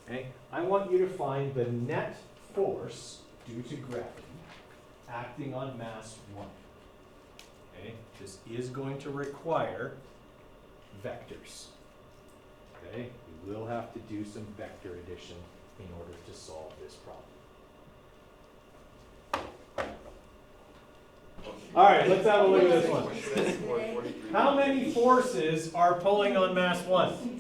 Okay? I want you to find the net force due to gravity acting on mass 1. Okay? This is going to require vectors. Okay? We will have to do some vector addition in order to solve this problem. All right, let's have a look at this one. How many forces are pulling on mass 1?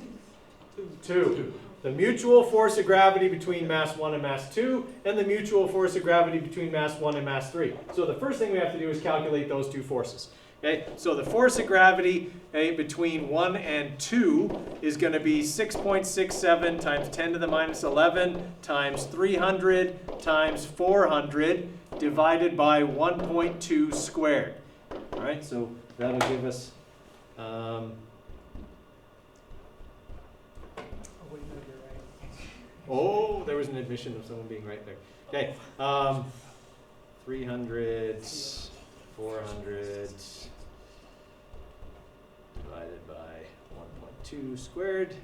2. The mutual force of gravity between mass 1 and mass 2, and the mutual force of gravity between mass 1 and mass 3. So the first thing we have to do is calculate those two forces. Okay, so the force of gravity between 1 and 2 is going to be 6.67 times 10 to the minus 11 times 300 times 400 divided by 1.2 squared. All right, so that'll give us oh, there was an admission of someone being right there. Okay, 300, 400 divided by 1.2 squared.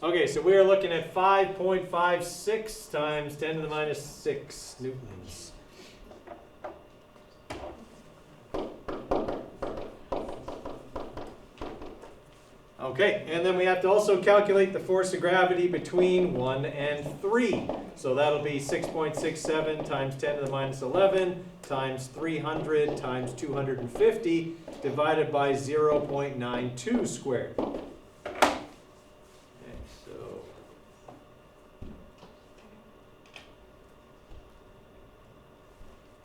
Okay, so we are looking at 5.56 times 10 to the minus 6 newtons. Okay, and then we have to also calculate the force of gravity between 1 and 3. So that'll be 6.67 times 10 to the minus 11 times 300 times 250 divided by 0.92 squared. Okay, so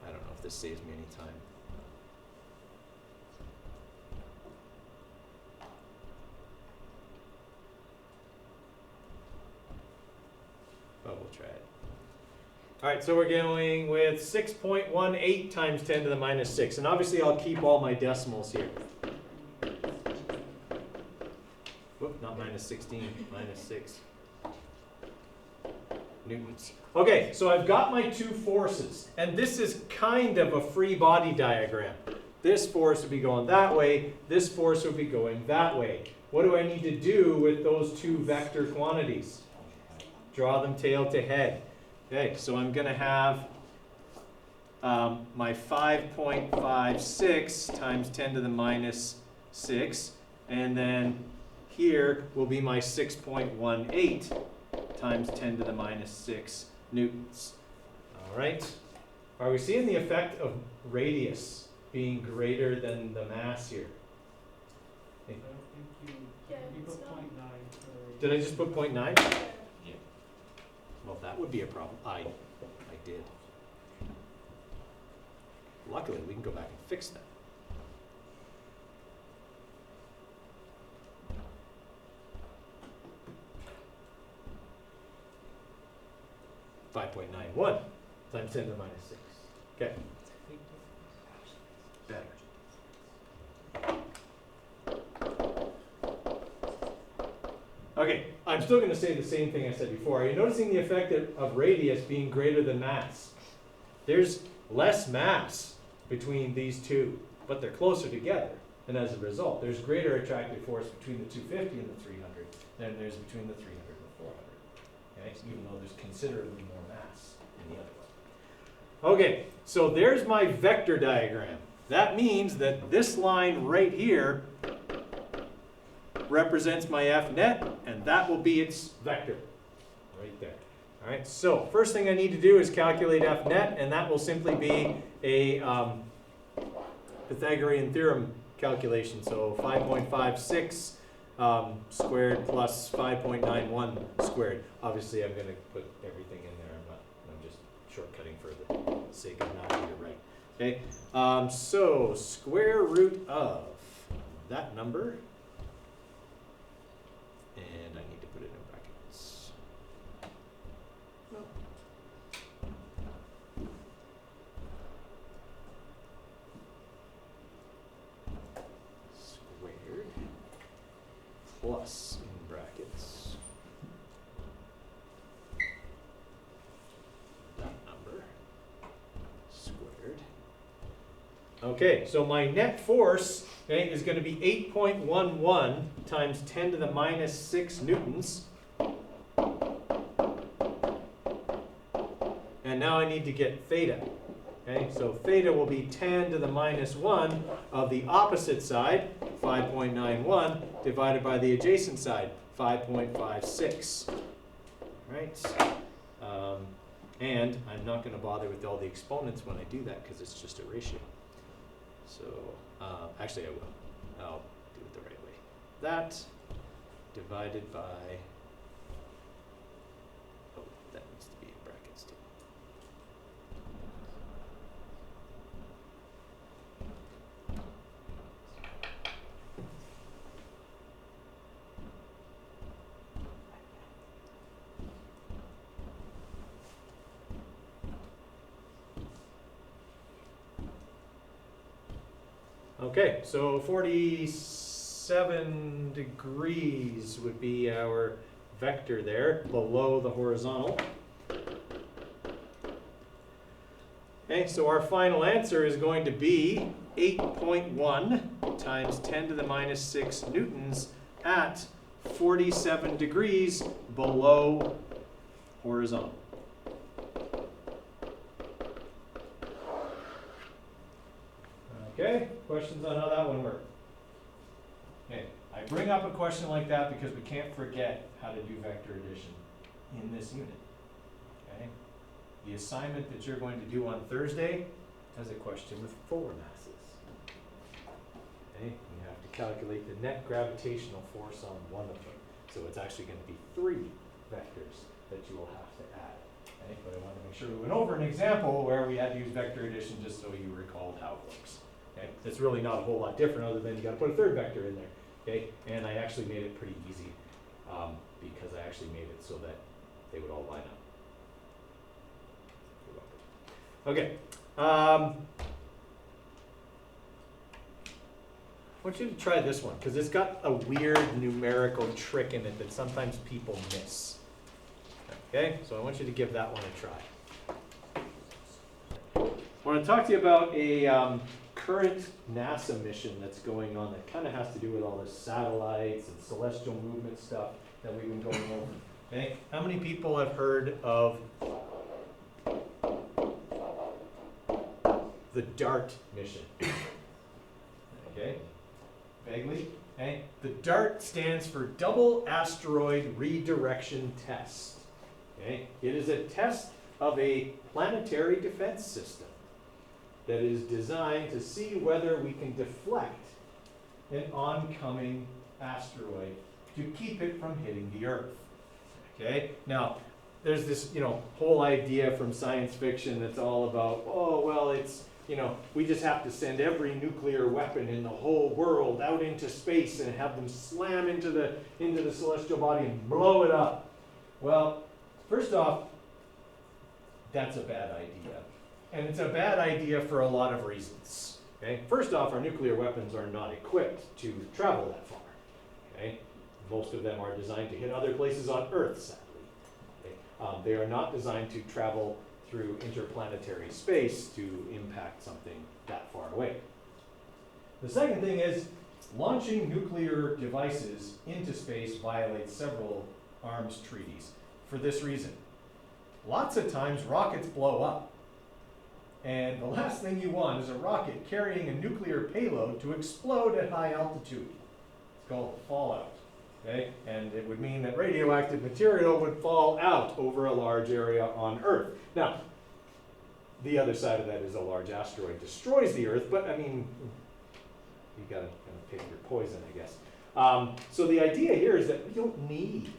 I don't know if this saves me any time. But we'll try it. All right, so we're going with 6.18 times 10 to the minus 6. And obviously, I'll keep all my decimals here. Whoop, not minus 16, minus 6 newtons. Okay, so I've got my two forces. And this is kind of a free body diagram. This force would be going that way. This force would be going that way. What do I need to do with those two vector quantities? Draw them tail to head. Okay, so I'm going to have my 5.56 times 10 to the minus 6, and then here will be my 6.18 times 10 to the minus 6 newtons. All right. Are we seeing the effect of radius being greater than the mass here? I don't think you put 0.9. Did I just put 0.9? Well, that would be a problem. I did. Luckily, we can go back and fix that. .91 times 10 to the minus 6. Okay. Better. Okay, I'm still going to say the same thing I said before. Are you noticing the effect of radius being greater than mass? There's less mass between these two, but they're closer together. And as a result, there's greater attractive force between the 250 and the 300 than there's between the 300 and the 400. Okay, so even though there's considerably more mass in the other one. Okay, so there's my vector diagram. That means that this line right here represents my F net, and that will be its vector right there. All right, so first thing I need to do is calculate F net, and that will simply be a Pythagorean theorem calculation. So 5.56 squared plus 5.91 squared. Obviously, I'm going to put everything in there. I'm just shortcutting for the sake of not getting it right. Okay, so square root of that number. And I need to put it in brackets. Squared plus in brackets that number squared. Okay, so my net force is going to be 8.11 times 10 to the minus 6 newtons. And now I need to get theta. Okay, so theta will be tan to the minus 1 of the opposite side, 5.91, divided by the adjacent side, 5.56. Right? And I'm not going to bother with all the exponents when I do that because it's just a ratio. So actually I will. I'll do it the right way. That divided by, oh, that needs to be in brackets too. Okay, so 47 degrees would be our vector there below the horizontal. Okay, so our final answer is going to be 8.1 times 10 to the minus 6 newtons at 47 degrees below horizontal. Okay, questions on how that one worked? Okay, I bring up a question like that because we can't forget how to do vector addition in this unit. Okay, the assignment that you're going to do on Thursday has a question with 4 masses. Okay, you have to calculate the net gravitational force on one of them. So it's actually going to be 3 vectors that you will have to add. Okay, but I want to make sure we went over an example where we had to use vector addition just so you recalled how it works. Okay, it's really not a whole lot different other than you got to put a 3rd vector in there. Okay, and I actually made it pretty easy because I actually made it so that they would all line up. Okay, I want you to try this one because it's got a weird numerical trick in it that sometimes people miss. Okay, so I want you to give that one a try. I want to talk to you about a current NASA mission that's going on that kind of has to do with all the satellites and celestial movement stuff that we've been going over. Okay, how many people have heard of the DART mission? Okay, vaguely. Okay, the DART stands for Double Asteroid Redirection Test. Okay, it is a test of a planetary defense system that is designed to see whether we can deflect an oncoming asteroid to keep it from hitting the Earth. Okay, now there's this whole idea from science fiction that's all about, oh well, it's we just have to send every nuclear weapon in the whole world out into space and have them slam into the celestial body and blow it up. Well, first off, that's a bad idea. And it's a bad idea for a lot of reasons. Okay? First off, our nuclear weapons are not equipped to travel that far. Okay? Most of them are designed to hit other places on Earth, sadly. Okay? They are not designed to travel through interplanetary space to impact something that far away. The second thing is, launching nuclear devices into space violates several arms treaties for this reason. Lots of times rockets blow up. And the last thing you want is a rocket carrying a nuclear payload to explode at high altitude. It's called fallout. Okay? And it would mean that radioactive material would fall out over a large area on Earth. Now, the other side of that is a large asteroid destroys the Earth, but I mean, you gotta kind of pick your poison, I guess. So the idea here is that we don't need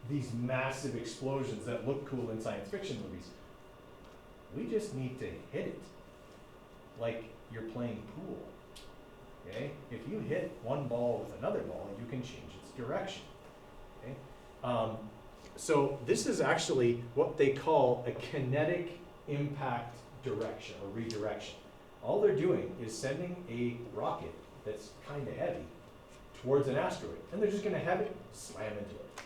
these massive explosions that look cool in science fiction movies. We just need to hit it like you're playing pool. Okay? If you hit one ball with another ball, you can change its direction. Okay? So this is actually what they call a kinetic impact direction or redirection. All they're doing is sending a rocket that's kind of heavy towards an asteroid, and they're just going to have it slam into it.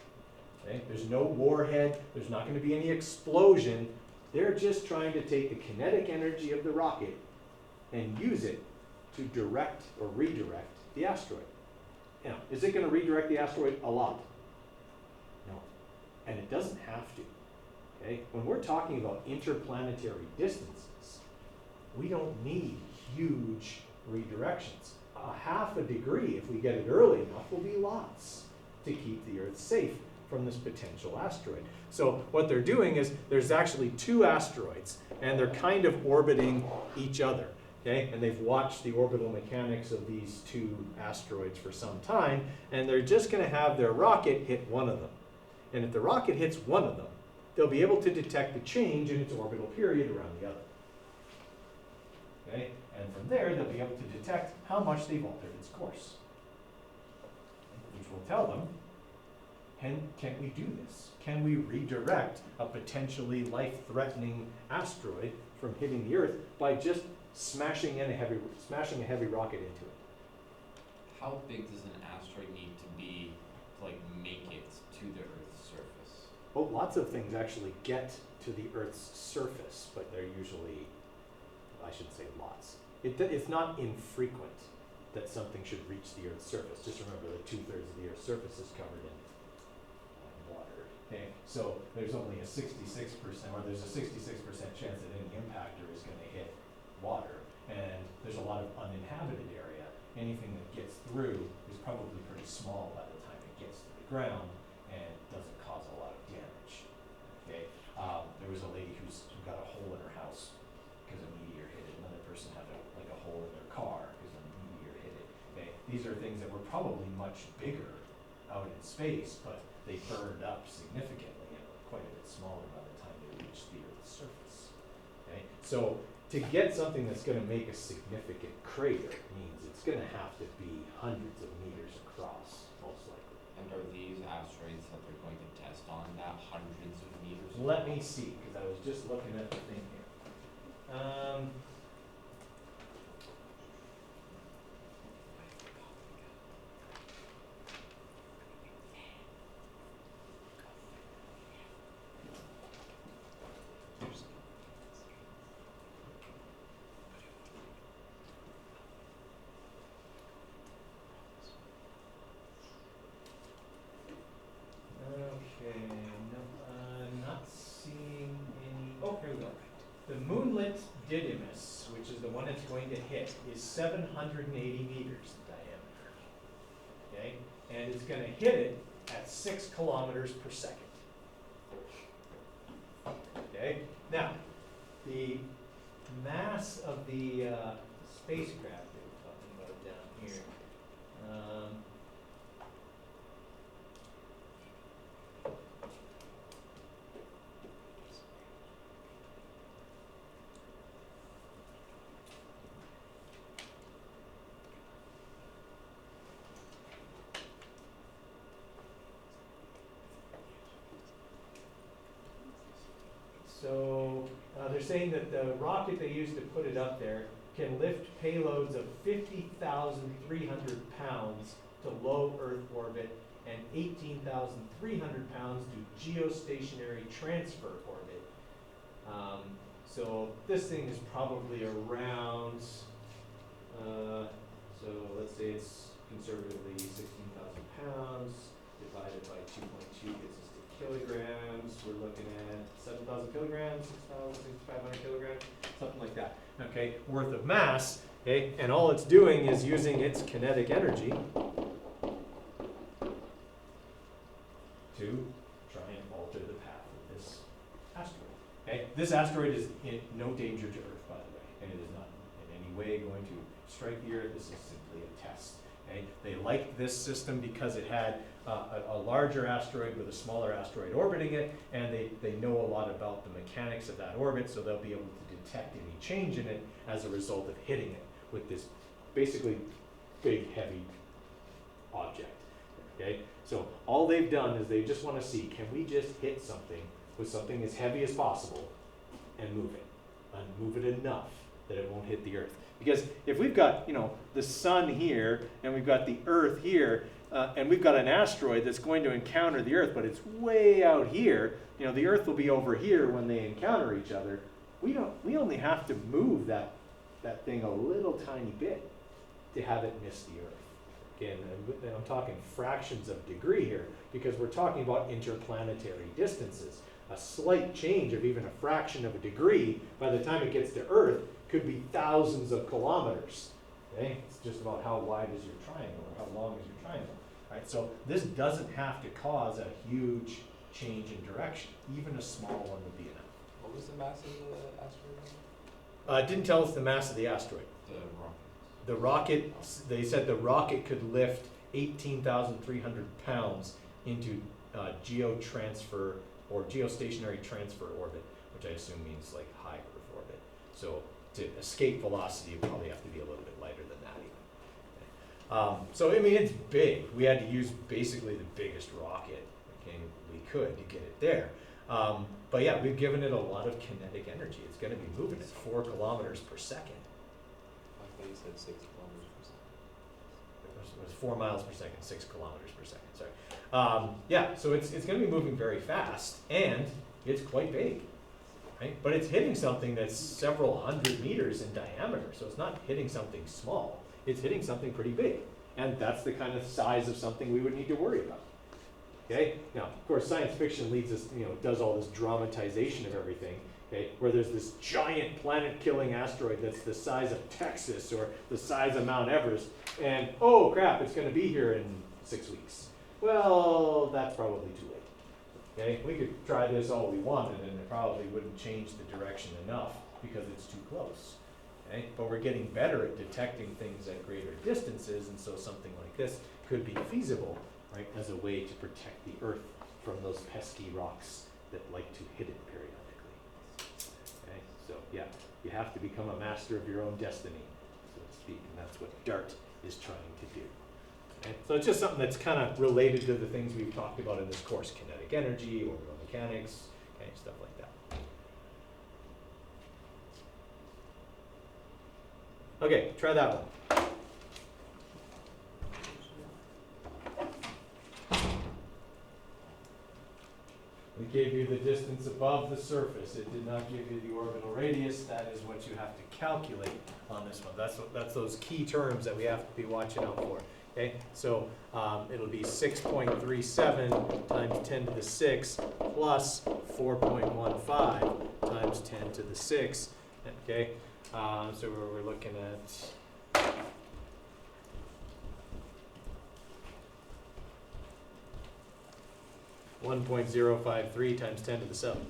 Okay? There's no warhead. There's not going to be any explosion. They're just trying to take the kinetic energy of the rocket and use it to direct or redirect the asteroid. Now, is it going to redirect the asteroid? A lot. No. And it doesn't have to. Okay? When we're talking about interplanetary distances, we don't need huge redirections. A half a degree, if we get it early enough, will be lots to keep the Earth safe from this potential asteroid. So what they're doing is there's actually 2 asteroids, and they're kind of orbiting each other. Okay? And they've watched the orbital mechanics of these 2 asteroids for some time, and they're just going to have their rocket hit one of them. And if the rocket hits one of them, they'll be able to detect a change in its orbital period around the other. Okay? And from there, they'll be able to detect how much they've altered its course, which will tell them, can we do this? Can we redirect a potentially life-threatening asteroid from hitting the Earth by just smashing a heavy rocket into it? How big does an asteroid need to be to like make it to the Earth's surface? Well, lots of things actually get to the Earth's surface, but they're usually, I shouldn't say lots. It's not infrequent that something should reach the Earth's surface. Just remember that 2/3 of the Earth's surface is covered in water. Okay, so there's only a 66%, or there's a 66% chance that any impactor is going to hit water, and there's a lot of uninhabited area. Anything that gets through is probably pretty small by the time it gets to the ground and doesn't cause a lot of damage. Okay, there was a lady who got a hole in her house because a meteor hit it. Another person had a hole in their car because a meteor hit it. Okay, these are things that were probably much bigger out in space, but they burned up significantly and were quite a bit smaller by the time they reached the Earth's surface. Okay, so to get something that's going to make a significant crater means it's going to have to be hundreds of meters across, most likely. And are these asteroids that they're going to test on that hundreds of meters? Let me see, because I was just looking at the thing here. Okay, no, not seeing any. Oh, here we go. The moonlit Didymus, which is the one it's going to hit, is 780 meters in diameter. Okay, and it's going to hit it at 6 kilometers per second. Okay, now the mass of the spacecraft that we're talking about down here. So they're saying that the rocket they used to put it up there can lift payloads of 50,300 pounds to low Earth orbit and 18,300 pounds to geostationary transfer orbit. So this thing is probably around, so let's say it's conservatively 16,000 pounds divided by 2.2 gets us to kilograms. We're looking at 7,000 kilograms, 6,500 kilograms, something like that. Okay, worth of mass. Okay, and all it's doing is using its kinetic energy to try and alter the path of this asteroid. Okay, this asteroid is in no danger to Earth, by the way, and it is not in any way going to strike the Earth. This is simply a test. Okay, they liked this system because it had a larger asteroid with a smaller asteroid orbiting it, and they know a lot about the mechanics of that orbit, so they'll be able to detect any change in it as a result of hitting it with this basically big, heavy object. Okay, so all they've done is they just want to see, can we just hit something with something as heavy as possible and move it, and move it enough that it won't hit the Earth. Because if we've got, the sun here, and we've got the Earth here, and we've got an asteroid that's going to encounter the Earth, but it's way out here, the Earth will be over here when they encounter each other. We only have to move that thing a little tiny bit to have it miss the Earth. Again, and I'm talking fractions of a degree here, because we're talking about interplanetary distances. a slight change of even a fraction of a degree, by the time it gets to Earth, could be thousands of kilometers. Okay? It's just about how wide is your triangle, or how long is your triangle. Right? So this doesn't have to cause a huge change in direction. Even a small one would be enough. What was the mass of the asteroid? It didn't tell us the mass of the asteroid. The rocket. The rocket, they said the rocket could lift 18,300 pounds into geotransfer or geostationary transfer orbit, which I assume means like high Earth orbit. So to escape velocity, you probably have to be a little bit lighter than that even. So I mean, it's big. We had to use basically the biggest rocket, okay, we could to get it there. But yeah, we've given it a lot of kinetic energy. It's going to be moving at 4 kilometers per second. I thought you said 6 kilometers per second. It was 4 miles per second, 6 kilometers per second, sorry. Yeah, so it's going to be moving very fast, and it's quite big, right? But it's hitting something that's several hundred meters in diameter, so it's not hitting something small. It's hitting something pretty big, and that's the kind of size of something we would need to worry about. Okay? Now, of course, science fiction leads us, does all this dramatization of everything, okay, where there's this giant planet-killing asteroid that's the size of Texas or the size of Mount Everest, and oh crap, it's going to be here in 6 weeks. Well, that's probably too late. Okay? We could try this all we wanted, and it probably wouldn't change the direction enough because it's too close. Okay? But we're getting better at detecting things at greater distances, and so something like this could be feasible, right, as a way to protect the Earth from those pesky rocks that like to hit it periodically. Okay? So yeah, you have to become a master of your own destiny, so to speak, and that's what DART is trying to do. Okay? So it's just something that's kind of related to the things we've talked about in this course: kinetic energy, orbital mechanics, okay, stuff like that. Okay, try that one. We gave you the distance above the surface. It did not give you the orbital radius. That is what you have to calculate on this one. That's those key terms that we have to be watching out for. Okay, so it'll be 6.37 times 10 to the 6 plus 4.15 times 10 to the 6. Okay, so we're looking at 1.053 times 10 to the 7.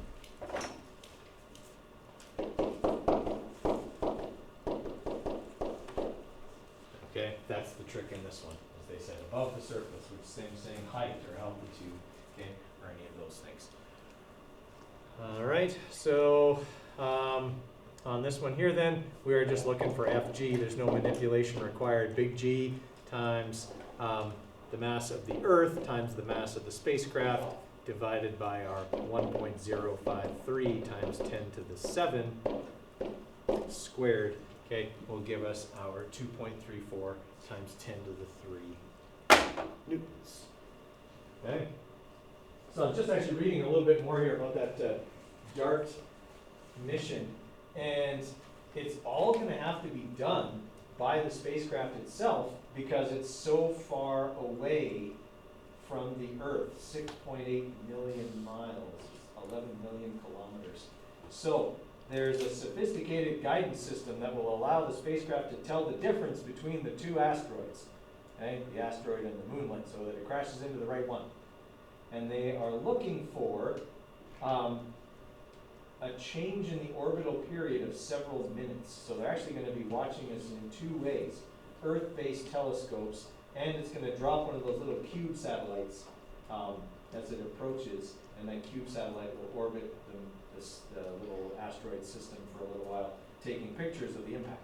Okay, that's the trick in this one, as they said, above the surface, which is saying height or altitude, okay, or any of those things. All right, so on this one here then, we are just looking for FG. There's no manipulation required. Big G times the mass of the Earth times the mass of the spacecraft divided by our 1.053 times 10 to the 7 squared, okay, will give us our 2.34 times 10 to the 3 newtons. Okay? So I'm just actually reading a little bit more here about that DART mission, and it's all going to have to be done by the spacecraft itself because it's so far away from the Earth, 6.8 million miles, 11 million kilometers. So there's a sophisticated guidance system that will allow the spacecraft to tell the difference between the two asteroids, okay, the asteroid and the moonlet, so that it crashes into the right one. And they are looking for a change in the orbital period of several minutes. So they're actually going to be watching us in 2 ways: Earth-based telescopes, and it's going to drop one of those little cube satellites as it approaches, and that cube satellite will orbit the little asteroid system for a little while, taking pictures of the impact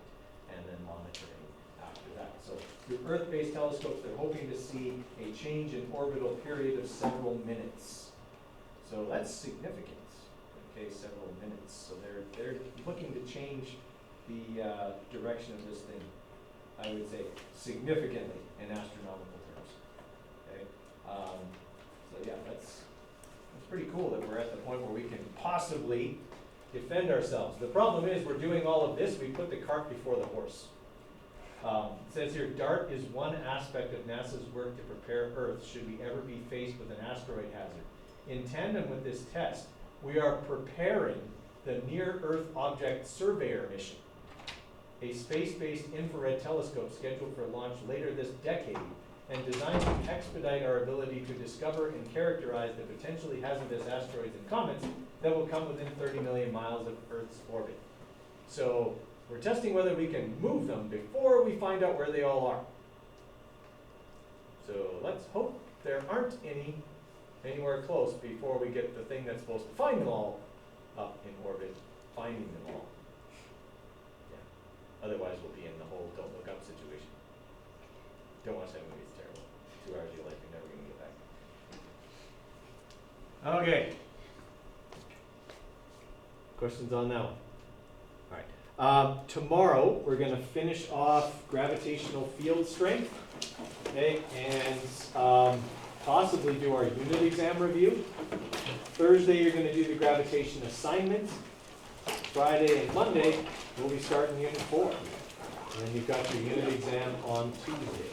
and then monitoring after that. So through Earth-based telescopes, they're hoping to see a change in orbital period of several minutes. So that's significant. Okay, several minutes. So they're looking to change the direction of this thing, I would say, significantly in astronomical terms. Okay, so yeah, that's pretty cool that we're at the point where we can possibly defend ourselves. The problem is we're doing all of this. We put the cart before the horse. It says here, DART is one aspect of NASA's work to prepare Earth should we ever be faced with an asteroid hazard. In tandem with this test, we are preparing the Near-Earth Object Surveyor mission, a space-based infrared telescope scheduled for launch later this decade and designed to expedite our ability to discover and characterize the potentially hazardous asteroids and comets that will come within 30 million miles of Earth's orbit. So we're testing whether we can move them before we find out where they all are. So let's hope there aren't any anywhere close before we get the thing that's supposed to find them all up in orbit, finding them all. Yeah. Otherwise we'll be in the whole don't look up situation. Don't watch that movie, it's terrible. 2 hours of your life you're never gonna get back. Okay. Questions on that one? All right. Tomorrow we're gonna finish off gravitational field strength, okay, and possibly do our unit exam review. Thursday you're gonna do the gravitation assignment. Friday and Monday we'll be starting unit 4. And then you've got your unit exam on Tuesday.